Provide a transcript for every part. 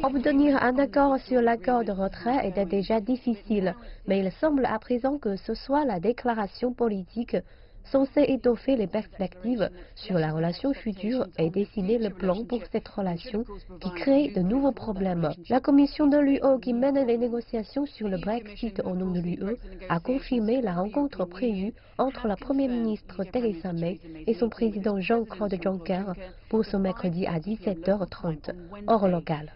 Obtenir un accord sur l'accord de retrait était déjà difficile, mais il semble à présent que ce soit la déclaration politique censée étoffer les perspectives sur la relation future et dessiner le plan pour cette relation qui crée de nouveaux problèmes. La commission de l'UE qui mène les négociations sur le Brexit au nom de l'UE a confirmé la rencontre prévue entre la Première ministre Theresa May et son président Jean-Claude Juncker pour ce mercredi à 17h30, heure locale.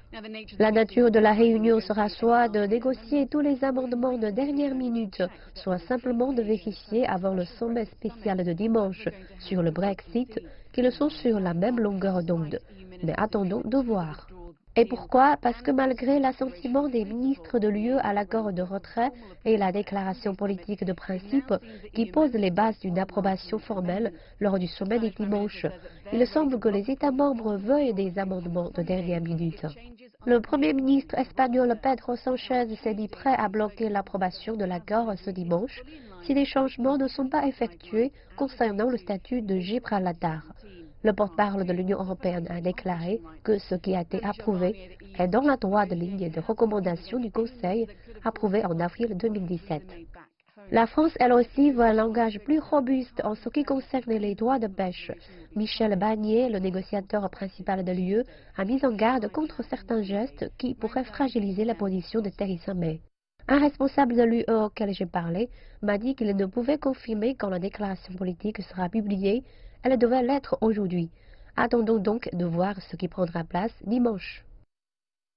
La nature de la réunion sera soit de négocier tous les amendements de dernière minute, soit simplement de vérifier avant le sommet spécial de dimanche sur le Brexit qu'ils sont sur la même longueur d'onde. Mais attendons de voir. Et pourquoi? Parce que malgré l'assentiment des ministres de l'UE à l'accord de retrait et la déclaration politique de principe qui pose les bases d'une approbation formelle lors du sommet du dimanche, il semble que les États membres veuillent des amendements de dernière minute. Le Premier ministre espagnol Pedro Sánchez s'est dit prêt à bloquer l'approbation de l'accord ce dimanche si des changements ne sont pas effectués concernant le statut de Gibraltar. Le porte-parole de l'Union européenne a déclaré que ce qui a été approuvé est dans la droite ligne des recommandations du Conseil approuvées en avril 2017. La France, elle aussi, veut un langage plus robuste en ce qui concerne les droits de pêche. Michel Barnier, le négociateur principal de l'UE, a mis en garde contre certains gestes qui pourraient fragiliser la position de Theresa May. Un responsable de l'UE auquel j'ai parlé m'a dit qu'il ne pouvait confirmer quand la déclaration politique sera publiée. Elle devait l'être aujourd'hui. Attendons donc de voir ce qui prendra place dimanche.